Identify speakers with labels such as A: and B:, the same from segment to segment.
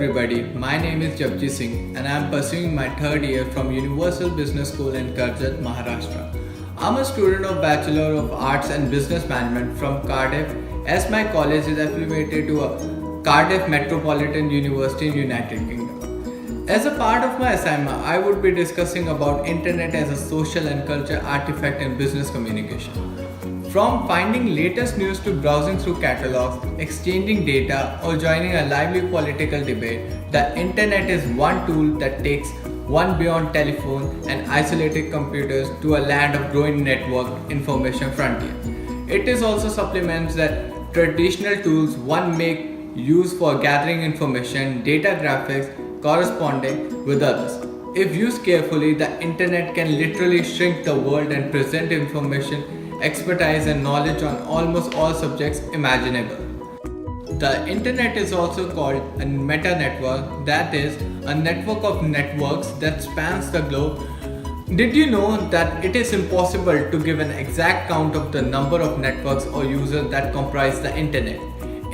A: everybody, my name is Japji Singh and I am pursuing my third year from Universal Business School in Karjat, Maharashtra. I am a student of Bachelor of Arts and Business Management from Cardiff as my college is affiliated to a Cardiff Metropolitan University in United Kingdom. As a part of my assignment, I would be discussing about internet as a social and cultural artifact in business communication. From finding latest news to browsing through catalogs, exchanging data, or joining a lively political debate, the internet is one tool that takes one beyond telephone and isolated computers to a land of growing network information frontier. It is also supplements that traditional tools one make use for gathering information, data graphics, corresponding with others. If used carefully, the internet can literally shrink the world and present information, expertise and knowledge on almost all subjects imaginable. The internet is also called a meta network, that is, a network of networks that spans the globe. Did you know that it is impossible to give an exact count of the number of networks or users that comprise the internet?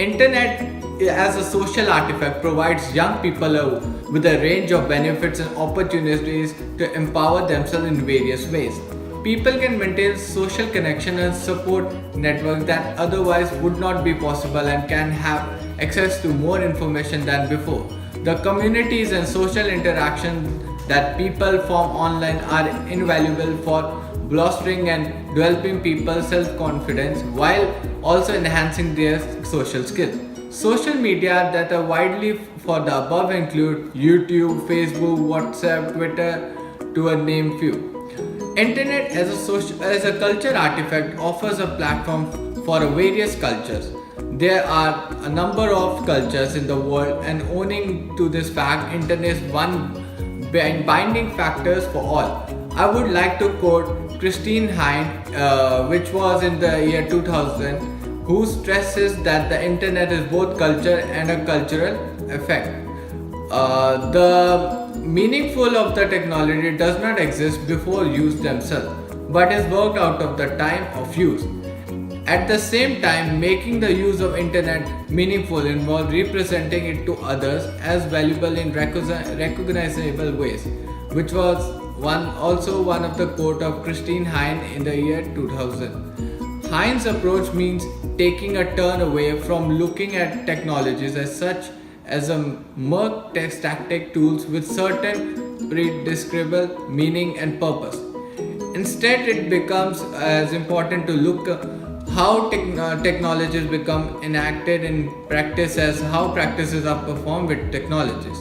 A: Internet as a social artifact provides young people with a range of benefits and opportunities to empower themselves in various ways. People can maintain social connection and support networks that otherwise would not be possible and can have access to more information than before. The communities and social interactions that people form online are invaluable for bolstering and developing people's self-confidence while also enhancing their social skills. Social media that are widely for the above include YouTube, Facebook, WhatsApp, Twitter, to a name few. Internet as a culture artifact offers a platform for various cultures. There are a number of cultures in the world and owning to this fact, internet is one binding factors for all. I would like to quote Christine Hein, which was in the year 2000, who stresses that the internet is both culture and a cultural effect. The meaningful of the technology does not exist before use themselves, but is worked out of the time of use. At the same time, making the use of internet meaningful involves representing it to others as valuable in recognizable ways, which was also one of the quote of Christine Hein in the year 2000. Hein's approach means taking a turn away from looking at technologies as such as a mere static tools with certain predescribable meaning and purpose. Instead, it becomes as important to look how technologies become enacted in practice as how practices are performed with technologies.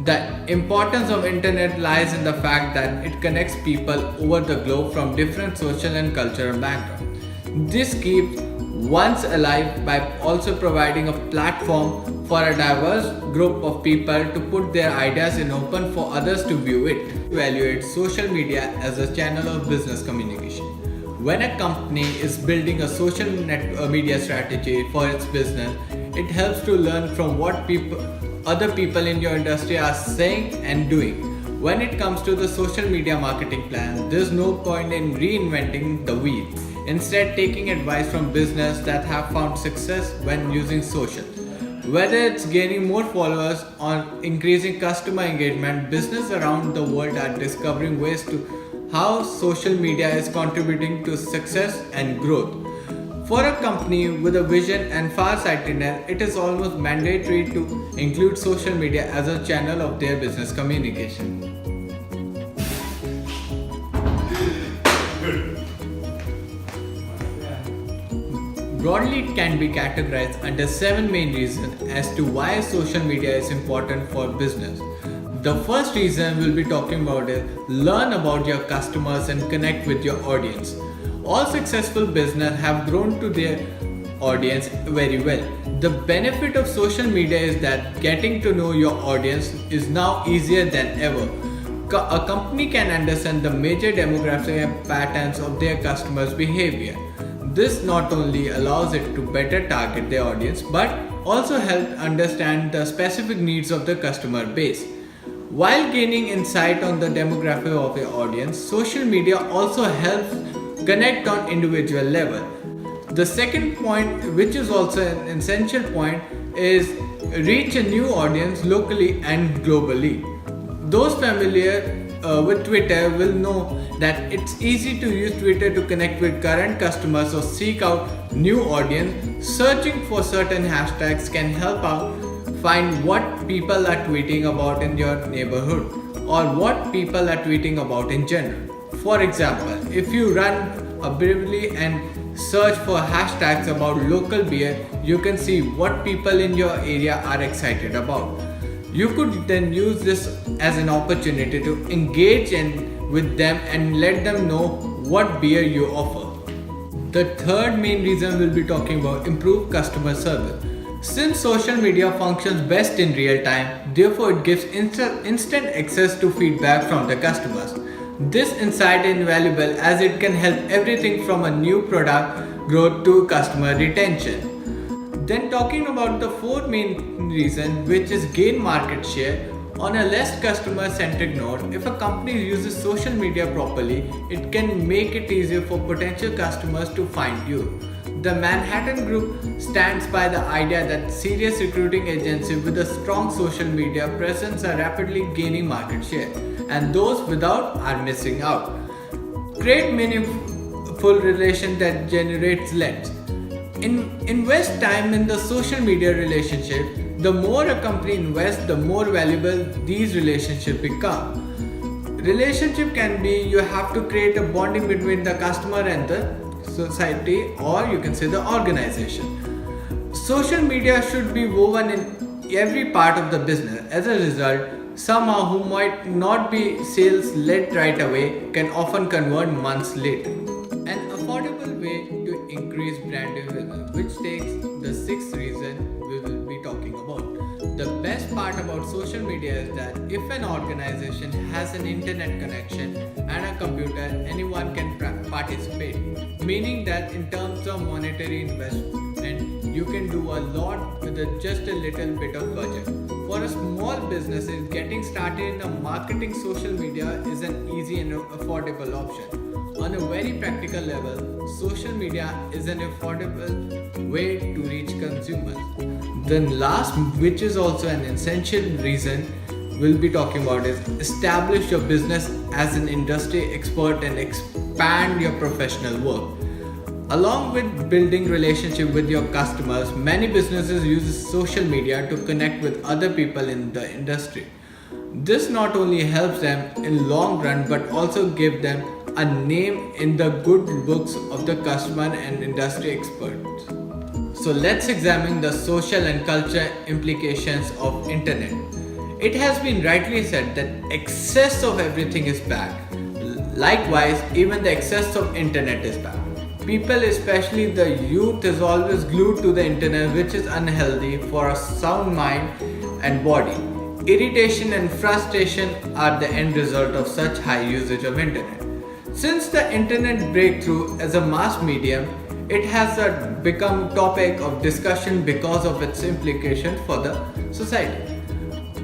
A: The importance of internet lies in the fact that it connects people over the globe from different social and cultural backgrounds. This keeps one's alive by also providing a platform for a diverse group of people to put their ideas in open for others to view it. Evaluate social media as a channel of business communication. When a company is building a social media strategy for its business, it helps to learn from what other people in your industry are saying and doing. When it comes to the social media marketing plan, there's no point in reinventing the wheel. Instead, taking advice from business that have found success when using social. Whether it's gaining more followers or increasing customer engagement, businesses around the world are discovering ways to how social media is contributing to success and growth. For a company with a vision and far-sightedness, it is almost mandatory to include social media as a channel of their business communication. Broadly, it can be categorized under 7 main reasons as to why social media is important for business. The first reason we'll be talking about is learn about your customers and connect with your audience. All successful businesses have grown to their audience very well. The benefit of social media is that getting to know your audience is now easier than ever. A company can understand the major demographic patterns of their customers' behavior. This not only allows it to better target their audience but also help understand the specific needs of the customer base. While gaining insight on the demographic of your audience, social media also helps connect on individual level. The second point, which is also an essential point, is reach a new audience locally and globally. Those familiar with Twitter will know that it's easy to use Twitter to connect with current customers or seek out new audience. Searching for certain hashtags can help out find what people are tweeting about in your neighborhood or what people are tweeting about in general. For example, if you run a briefly and search for hashtags about local beer, you can see what people in your area are excited about. You could then use this as an opportunity to engage with them and let them know what beer you offer. The third main reason we'll be talking about improved customer service. Since social media functions best in real time, therefore it gives instant access to feedback from the customers. This insight is invaluable as it can help everything from a new product growth to customer retention. Then talking about the fourth main reason, which is gain market share. On a less customer centric note, if a company uses social media properly, it can make it easier for potential customers to find you. The Manhattan Group stands by the idea that serious recruiting agencies with a strong social media presence are rapidly gaining market share, and those without are missing out. Create meaningful relation that generates leads. Invest time in the social media relationship. The more a company invests, the more valuable these relationships become. Relationship can be you have to create a bonding between the customer and the society, or you can say the organization. Social media should be woven in every part of the business. As a result, someone who might not be sales led right away can often convert months later. An affordable way to increase brand awareness, which takes the sixth reason we will be talking about. The best part about social media is that if an organization has an internet connection and a computer, anyone can participate. Meaning that in terms of monetary investment, you can do a lot with just a little bit of budget. For a small business, getting started in a marketing social media is an easy and affordable option. On a very practical level, social media is an affordable way to reach consumers. Then last, which is also an essential reason we'll be talking about, is establish your business as an industry expert and expand your professional work. Along with building relationship with your customers, many businesses use social media to connect with other people in the industry. This not only helps them in long run but also give them a name in the good books of the customer and industry experts. So let's examine the social and culture implications of internet. It has been rightly said that excess of everything is bad. Likewise, even the excess of internet is bad. People, especially the youth, is always glued to the internet, which is unhealthy for a sound mind and body. Irritation and frustration are the end result of such high usage of internet. Since the internet breakthrough as a mass medium, it has become topic of discussion because of its implications for the society.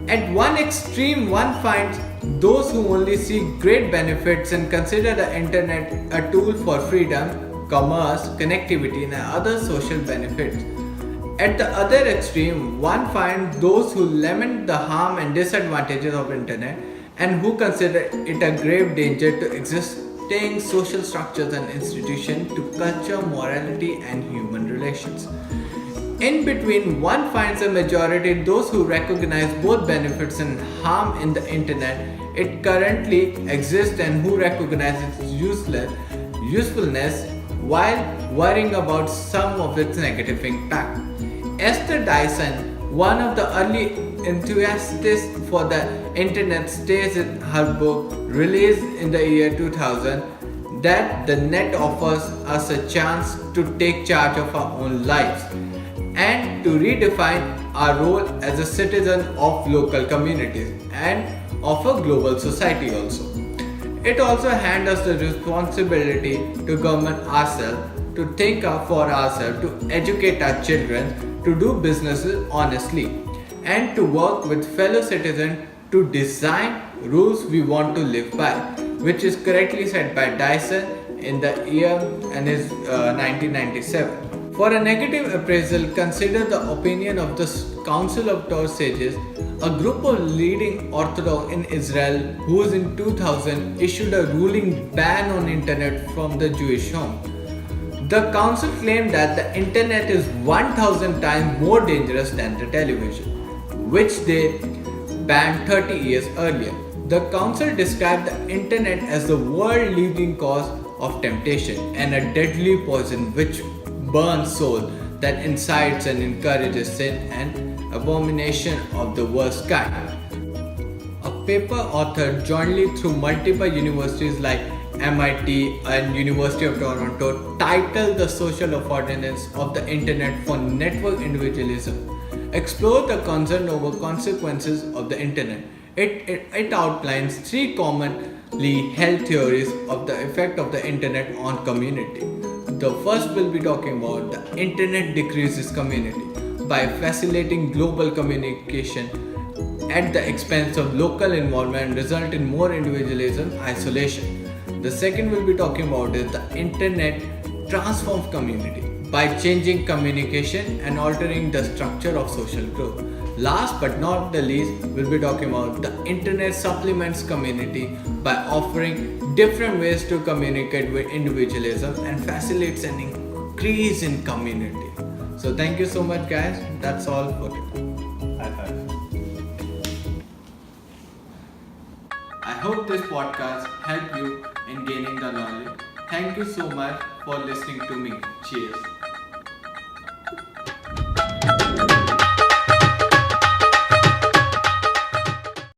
A: At one extreme, one finds those who only see great benefits and consider the internet a tool for freedom, commerce, connectivity, and other social benefits. At the other extreme, one finds those who lament the harm and disadvantages of internet and who consider it a grave danger to existing social structures and institutions, to culture, morality, and human relations. In between, one finds a majority those who recognize both benefits and harm in the internet it currently exists and who recognize its usefulness while worrying about some of its negative impact. Esther Dyson, one of the early enthusiasts for the internet, states in her book released in the year 2000 that the net offers us a chance to take charge of our own lives and to redefine our role as a citizen of local communities and of a global society also. It also hands us the responsibility to govern ourselves, to think for ourselves, to educate our children, to do businesses honestly, and to work with fellow citizens to design rules we want to live by, which is correctly said by Dyson in the year and is 1997. For a negative appraisal, consider the opinion of the Council of Torah Sages, a group of leading Orthodox in Israel who in 2000 issued a ruling ban on internet from the Jewish home. The council claimed that the internet is 1000 times more dangerous than the television, which they banned 30 years earlier. The council described the internet as the world leading cause of temptation and a deadly poison which burns soul, that incites and encourages sin and abomination of the worst kind. A paper authored jointly through multiple universities like MIT and University of Toronto titled The Social Affordance of the Internet for Network Individualism explore the concern over consequences of the internet. It outlines three commonly held theories of the effect of the internet on community. The first will be talking about the internet decreases community by facilitating global communication at the expense of local involvement, result in more individualism, isolation. The second will be talking about is the internet transforms community by changing communication and altering the structure of social group. Last but not the least, we'll be talking about the internet supplements community by offering different ways to communicate with individualism and facilitates an increase in community. So thank you so much guys. That's all for today.
B: High five.
A: I hope this podcast helped you in gaining the knowledge. Thank you so much for listening to me. Cheers.